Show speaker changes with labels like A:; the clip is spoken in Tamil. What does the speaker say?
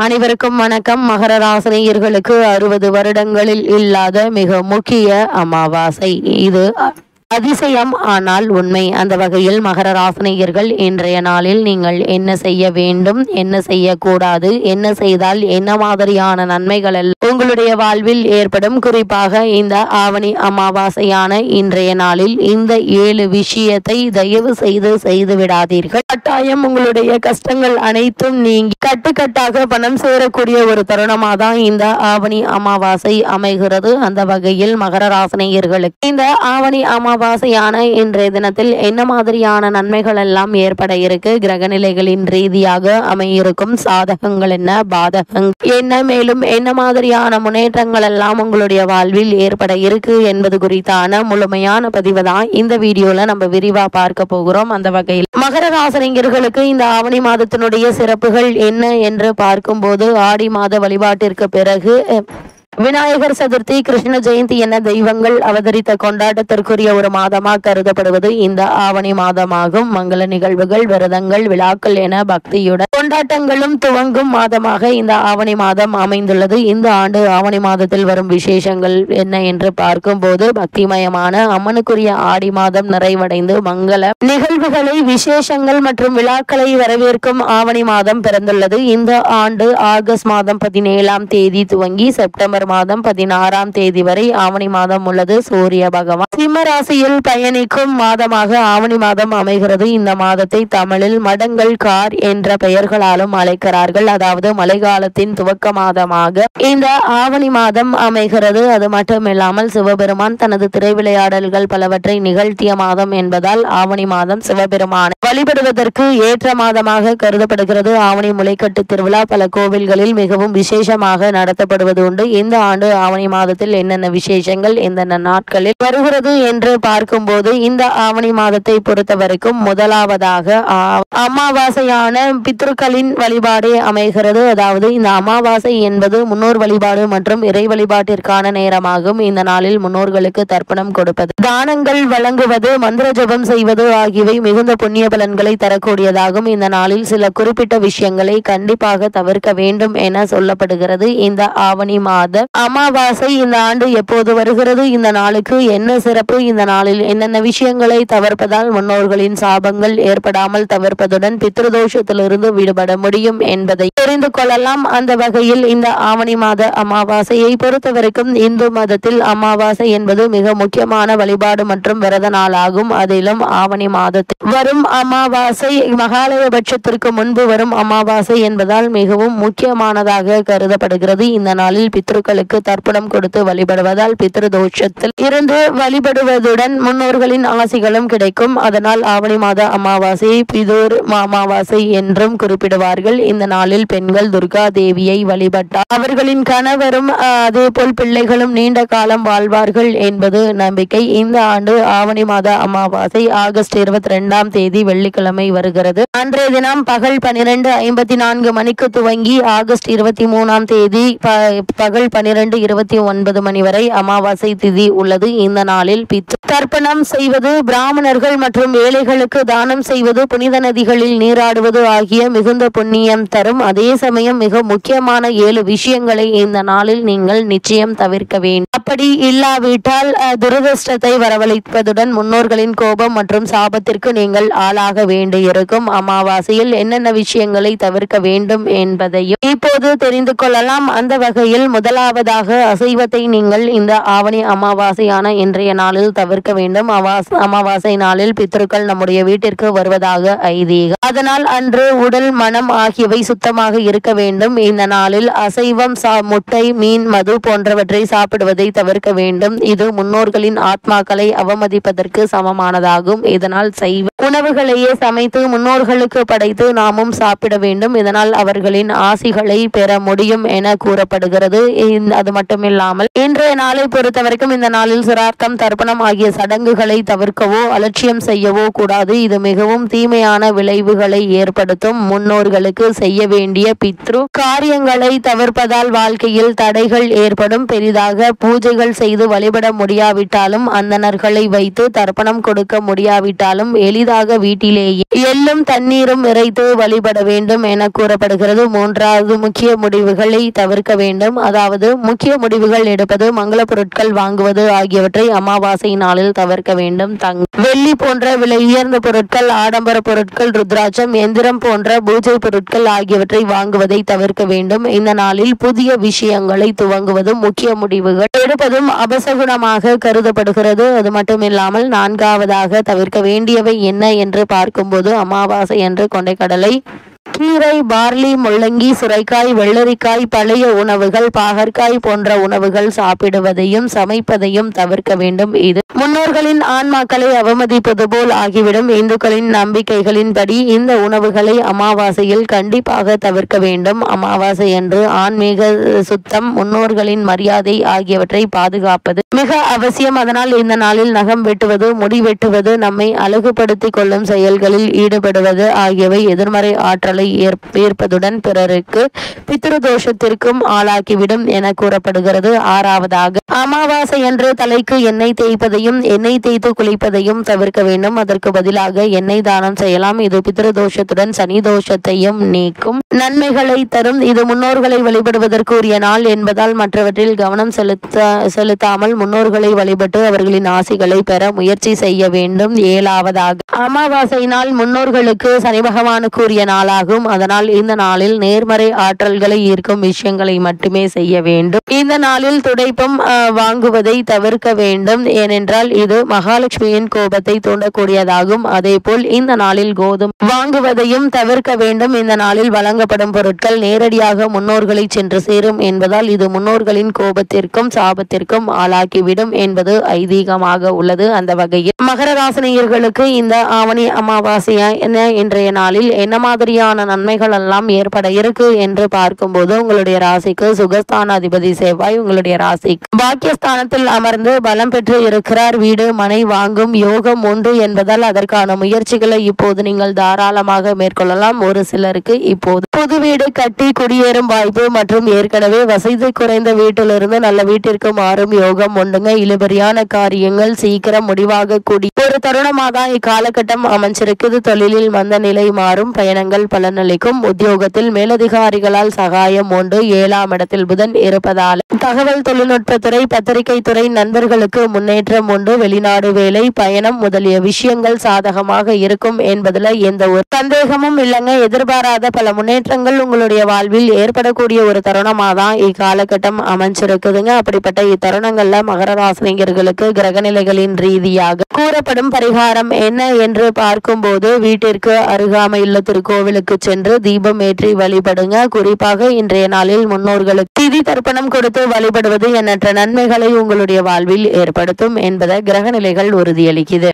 A: அனைவருக்கும் வணக்கம். மகர ராசினியர்களுக்கு 60 வருடங்களில் இல்லாத மிக முக்கிய அமாவாசை. இது அதிசயம் ஆனால் உண்மை. அந்த வகையில் மகர ராசினியர்கள் இன்றைய நாளில் நீங்கள் என்ன செய்ய வேண்டும், என்ன செய்யக்கூடாது, என்ன செய்தால் என்ன மாதிரியான நன்மைகள் எல்லாம் உங்களுடைய வாழ்வில் ஏற்படும், குறிப்பாக இந்த ஆவணி அமாவாசையான இன்றைய நாளில் இந்த 7 விஷயத்தை தயவு செய்து விடாதீர்கள். கட்டாயம் உங்களுடைய கஷ்டங்கள் அனைத்தும் நீங்கி கட்டுக்கட்டாக பணம் சேரக்கூடிய ஒரு தருணமாக தான் இந்த ஆவணி அமாவாசை அமைகிறது. அந்த வகையில் மகர ராசினியர்களுக்கு இந்த ஆவணி அமாவாசையான இன்றைய தினத்தில் என்ன மாதிரியான நன்மைகள் எல்லாம் ஏற்பட இருக்கு, கிரகநிலைகளின் ரீதியாக அமையிருக்கும் சாதகங்கள் என்ன, பாதகங்கள் என்ன, மேலும் என்ன மாதிரியான முன்னேற்றங்கள் எல்லாம் உங்களுடைய வாழ்வில் ஏற்பட இருக்கு என்பது குறித்தான முழுமையான பதிவு தான் இந்த வீடியோல நம்ம விரிவா பார்க்க போகிறோம். அந்த வகையில் மகர ராசினியர்களுக்கு இந்த ஆவணி மாதத்தினுடைய சிறப்புகள் என்ன என்று பார்க்கும்போது, ஆடி மாத வழிபாட்டிற்கு பிறகு விநாயகர் சதுர்த்தி, கிருஷ்ண ஜெயந்தி என தெய்வங்கள் அவதரித்த கொண்டாட்டத்திற்குரிய ஒரு மாதமாக கருதப்படுவது இந்த ஆவணி மாதமாகும். மங்கள நிகழ்வுகள், விரதங்கள், விழாக்கள் என பக்தியுடன் கொண்டாட்டங்களும் துவங்கும் மாதமாக இந்த ஆவணி மாதம் அமைந்துள்ளது. இந்த ஆண்டு ஆவணி மாதத்தில் வரும் விசேஷங்கள் என்ன என்று பார்க்கும் போது, பக்திமயமான அம்மனுக்குரிய ஆடி மாதம் நிறைவடைந்து மங்கள நிகழ்வுகளை, விசேஷங்கள் மற்றும் விழாக்களை வரவேற்கும் ஆவணி மாதம் பிறந்துள்ளது. இந்த ஆண்டு ஆகஸ்ட் மாதம் 17ஆம் தேதி துவங்கி செப்டம்பர் மாதம் 16ஆம் தேதி வரை ஆவணி மாதம் உள்ளது. சூரிய பகவான் சிம்ம ராசியில் பயணிக்கும் மாதமாக ஆவணி மாதம் அமைகிறது. இந்த மாதத்தை தமிழில் மடங்கள் கார் என்ற பெயர்களாலும் அழைக்கிறார்கள். அதாவது மழைக்காலத்தின் துவக்க மாதமாக இந்த ஆவணி மாதம் அமைகிறது. அது மட்டுமில்லாமல் சிவபெருமான் தனது திரைவிளையாடல்கள் பலவற்றை நிகழ்த்திய மாதம் என்பதால் ஆவணி மாதம் சிவபெருமான் வழிபடுவதற்கு ஏற்ற மாதமாக கருதப்படுகிறது. ஆவணி முளைக்கட்டு திருவிழா பல கோவில்களில் மிகவும் விசேஷமாக நடத்தப்படுவது உண்டு. இந்த ஆண்டு ஆவணி மாதத்தில் என்னென்ன விசேஷங்கள் எந்தென்ன நாட்களில் வருகிறது என்று பார்க்கும்போது, இந்த ஆவணி மாதத்தை பொறுத்த வரைக்கும் முதலாவதாக அமாவாசையான பித்ருக்களின் வழிபாடு அமைகிறது. அதாவது இந்த அமாவாசை என்பது முன்னோர் வழிபாடு மற்றும் இறை வழிபாட்டிற்கான நேரமாகும். இந்த நாளில் முன்னோர்களுக்கு தர்ப்பணம் கொடுப்பது, தானங்கள் வழங்குவது, மந்திர ஜபம் செய்வது ஆகியவை மிகுந்த புண்ணிய பலன்களை தரக்கூடியதாகும். இந்த நாளில் சில குறிப்பிட்ட விஷயங்களை கண்டிப்பாக தவிர்க்க வேண்டும் என சொல்லப்படுகிறது. இந்த ஆவணி மாத அமாவாசை இந்த ஆண்டு எப்போது வருகிறது, இந்த நாளுக்கு என்ன சிறப்பு, இந்த நாளில் என்னென்ன விஷயங்களை தவிர்ப்பதால் முன்னோர்களின் சாபங்கள் ஏற்படாமல் தவிர்ப்பதுடன் பித்ருதோஷத்திலிருந்து விடுபட முடியும் என்பதை தெரிந்து கொள்ளலாம். அந்த வகையில் இந்த ஆவணி மாத அமாவாசையை பொறுத்தவரைக்கும் இந்து மதத்தில் அமாவாசை என்பது மிக முக்கியமான வழிபாடு மற்றும் விரத நாளாகும். அதிலும் ஆவணி மாதத்தில் வரும் அமாவாசை மகாலயபட்சத்திற்கு முன்பு வரும் அமாவாசை என்பதால் மிகவும் முக்கியமானதாக கருதப்படுகிறது. இந்த நாளில் பித்ருக்களுக்கு தர்ப்பணம் கொடுத்து வழிபடுவதால் பித்ருதோஷத்தில் இருந்து வழிபடுவதுடன் முன்னோர்களின் ஆசிகளும் கிடைக்கும். அதனால் ஆவணி மாத அமாவாசையை பிதுர் அமாவாசை என்றும் குறிப்பிடுவார்கள். இந்த நாளில் பெண்கள் துர்கா தேவியை வழிபட்டால் அவர்களின் கணவரும் அதே போல் பிள்ளைகளும் நீண்ட காலம் வாழ்வார்கள் என்பது நம்பிக்கை. இந்த ஆண்டு ஆவணி மாத அமாவாசை ஆகஸ்ட் 22ஆம் தேதி வெள்ளிக்கிழமை வருகிறது. அன்றைய தினம் பகல் 12:54 மணிக்கு துவங்கி ஆகஸ்ட் 23ஆம் தேதி பகல் 12:29 மணி வரை அமாவாசை திதி உள்ளது. இந்த நாளில் பித்ரு தர்ப்பணம் செய்வது, பிராமணர்கள் மற்றும் ஏழைகளுக்கு தானம் செய்வது, புனித நதிகளில் நீராடுவது ஆகிய மிகுந்த புண்ணியம் தரும். அதே சமயம் மிக முக்கியமான 7 விஷயங்களை இந்த நாளில் நீங்கள் நிச்சயம் தவிர்க்க வேண்டும். அப்படி இல்லாவிட்டால் துரதிர்ஷ்டத்தை வரவழைப்பதுடன் முன்னோர்களின் கோபம் மற்றும் சாபத்திற்கு நீங்கள் ஆளாக வேண்டியிருக்கும். அமாவாசையில் என்னென்ன விஷயங்களை தவிர்க்க வேண்டும் என்பதையும் இப்போது தெரிந்து கொள்ளலாம். அந்த வகையில் முதலாவதாக அசைவத்தை நீங்கள் இந்த ஆவணி அமாவாசையான இன்றைய நாளில் தவிர்க்க வேண்டும். அமாவாசை நாளில் பித்ருக்கள் நம்முடைய வீட்டிற்கு வருவதாக ஐதீகம். அதனால் அன்று உடல், மனம் ஆகியவை சுத்தமாக இருக்க வேண்டும். இந்த நாளில் அசைவம், முட்டை, மீன், மது போன்றவற்றை சாப்பிடுவதை தவிர்க்க வேண்டும். இது முன்னோர்களின் ஆத்மாக்களை அவமதிப்பதற்கு சமமானதாகும். இதனால் சைவ உணவுகளையே சமைத்து முன்னோர்களுக்கு படைத்து நாமும் சாப்பிட வேண்டும். இதனால் அவர்களின் ஆசிகளை பெற முடியும் என கூறப்படுகிறது. அது மட்டும் இல்லாமல் இன்றைய நாளை பொறுத்த வரைக்கும் இந்த நாளில் சிரார்த்தம், தர்ப்பணம் ஆகிய சடங்குகளை தவிர்க்கவோ அலட்சியம் செய்யவோ கூடாது. இது மிகவும் தீமையான விளைவுகளை ஏற்படுத்தும். முன்னோர்களுக்கு செய்ய வேண்டிய பித்ரு காரியங்களை தவிர்ப்பதால் வாழ்க்கையில் தடைகள் ஏற்படும். பெரிதாக பூஜைகள் செய்து வழிபட முடியாவிட்டாலும், அந்தணர்களை வைத்து தர்ப்பணம் கொடுக்க முடியாவிட்டாலும் எளிதாக வீட்டிலேயே எள்ளும் தண்ணீரும் இறைத்து வழிபட வேண்டும் என கூறப்படுகிறது. மூன்றாவது, முக்கிய முடிவுகளை தவிர்க்க வேண்டும். அதாவது முக்கிய முடிவுகள் எடுப்பது, மங்கள பொருட்கள் வாங்குவது ஆகியவற்றை அமாவாசை நாளில் தவிர்க்க வேண்டும். வெள்ளி போன்ற விலை உயர்ந்த பொருட்கள், ஆடம்பர பொருட்கள், ருத்ராட்சம், எந்திரம் போன்ற பூஜை பொருட்கள் ஆகியவற்றை வாங்குவதை தவிர்க்க வேண்டும். இந்த நாளில் புதிய விஷயங்களை துவங்குவதும் முக்கிய முடிவுகள் எடுப்பதும் அபசகுணமாக கருதப்படுகிறது. அது மட்டுமில்லாமல் நான்காவதாக தவிர்க்க வேண்டியவை என்ன என்று பார்க்கும்போது, அமாவாசை என்று கொண்டைக்கடலை, கீரை, பார்லி, முள்ளங்கி, சுரைக்காய், வெள்ளரிக்காய், பழைய உணவுகள், பாகற்காய் போன்ற உணவுகள் சாப்பிடுவதையும் சமைப்பதையும் தவிர்க்க வேண்டும். இது முன்னோர்களின் ஆன்மாக்களை அவமதிப்பது போல் ஆகிவிடும். இந்துக்களின் நம்பிக்கைகளின்படி இந்த உணவுகளை அமாவாசையில் கண்டிப்பாக தவிர்க்க வேண்டும். அமாவாசை என்று ஆன்மீக சுத்தம், முன்னோர்களின் மரியாதை ஆகியவற்றை பாதுகாப்பது மிக அவசியம். அதனால் இந்த நாளில் நகம் வெட்டுவது, முடி வெட்டுவது, நம்மை அழகுபடுத்திக் கொள்ளும் செயல்களில் ஈடுபடுவது ஆகியவை எதிர்மறை ஆற்றலை ஏற்பதுடன் பிறருக்கு பித்ருதோஷத்திற்கும் ஆளாக்கிவிடும் என கூறப்படுகிறது. ஆறாவதாக, அமாவாசை என்று தலைக்கு எண்ணெய் தேய்ப்பதையும் எண்ணெய் தேய்த்து குளிப்பதையும் தவிர்க்க வேண்டும். அதற்கு பதிலாக எண்ணெய் தானம் செய்யலாம். இது பித்ருதோஷத்துடன் சனி தோஷத்தையும் நீக்கும் நன்மைகளை தரும். இது முன்னோர்களை வழிபடுவதற்கு உரிய நாள் என்பதால் மற்றவற்றில் கவனம் செலுத்தாமல் முன்னோர்களை வழிபட்டு அவர்களின் ஆசிகளை பெற முயற்சி செய்ய வேண்டும். ஏழாவதாக, அமாவாசை நாள் முன்னோர்களுக்கு சனி பகவானுக்கு உரிய நாளாகும். அதனால் இந்த நாளில் நேர்மறை ஆற்றல்களை ஈர்க்கும் விஷயங்களை மட்டுமே செய்ய வேண்டும். இந்த நாளில் துடைப்பம் வாங்குவதை தவிர்க்க வேண்டும். ஏனென்றால் இது மகாலட்சுமியின் கோபத்தை தூண்டக்கூடியதாகும். அதே போல் இந்த நாளில் கோதுமை வாங்குவதையும் தவிர்க்க வேண்டும். இந்த நாளில் வழங்கப்படும் பொருட்கள் நேரடியாக முன்னோர்களை சென்று சேரும் என்பதால் இது முன்னோர்களின் கோபத்திற்கும் சாபத்திற்கும் ஆளாக்கிவிடும் என்பது ஐதீகமாக உள்ளது. அந்த வகையில் மகர ராசினியர்களுக்கு இந்த ஆவணி அமாவாசையா இன்றைய நாளில் என்ன மாதிரியான நன்மைகள் எல்லாம் ஏற்பட இருக்கு என்று பார்க்கும்போது, உங்களுடைய ராசிக்கு சுகஸ்தான அதிபதி செவ்வாய் உங்களுடைய ராசிக்கு பாக்கியஸ்தானத்தில் அமர்ந்து பலம் பெற்று இருக்கிறார். வீடு மனை வாங்கும் யோகம் உண்டு என்பதால் அதற்கான முயற்சிகளை இப்போது நீங்கள் தாராளமாக மேற்கொள்ளலாம். ஒரு சிலருக்கு இப்போது புது வீடு கட்டி குடியேறும் வாய்ப்பு மற்றும் ஏற்கனவே வசதி குறைந்த வீட்டிலிருந்து நல்ல வீட்டிற்கு மாறும் யோகம் உண்டுங்க. இழுபறியான காரியங்கள் சீக்கிரம் முடிவாக கூடி ஒரு தருணமாக தான் இக்காலகட்டம் அமைஞ்சிருக்குது. தொழிலில் மந்த நிலை மாறும், பயணங்கள் பலனளிக்கும். உத்தியோகத்தில் மேலதிகாரிகளால் சகாயம் உண்டு. 7ஆம் இடத்தில் புதன் இருப்பதால் தகவல் தொழில்நுட்பத்துறை, பத்திரிகை துறை நண்பர்களுக்கு முன்னேற்றம் உண்டு. வெளிநாடு வேலை, பயணம் முதலிய விஷயங்கள் சாதகமாக இருக்கும் என்பதுல எந்த ஒரு சந்தேகமும் இல்லைங்க. எதிர்பாராத பல முன்னேற்றங்கள் உங்களுடைய வாழ்வில் ஏற்படக்கூடிய ஒரு தருணமாக தான் இக்காலகட்டம் அமைஞ்சிருக்குதுங்க. அப்படிப்பட்ட இத்தருணங்கள்ல மகர ராசினியர்களுக்கு கிரகநிலைகளின் ரீதியாக கூறப்படும் பரிகாரம் என்ன என்று பார்க்கும்போது, வீட்டிற்கு அருகாமையுள்ள திருக்கோவிலுக்கு சென்று தீபம் ஏற்றி வழிபடுங்க. குறிப்பாக இன்றைய நாளில் முன்னோர்களுக்கு திதி தர்ப்பணம் கொடுத்து வழிபடுவது எண்ணற்ற நன்மைகளை உங்களுடைய வாழ்வில் ஏற்படுத்தும் என்பதை கிரகநிலைகள் உறுதியளிக்குது.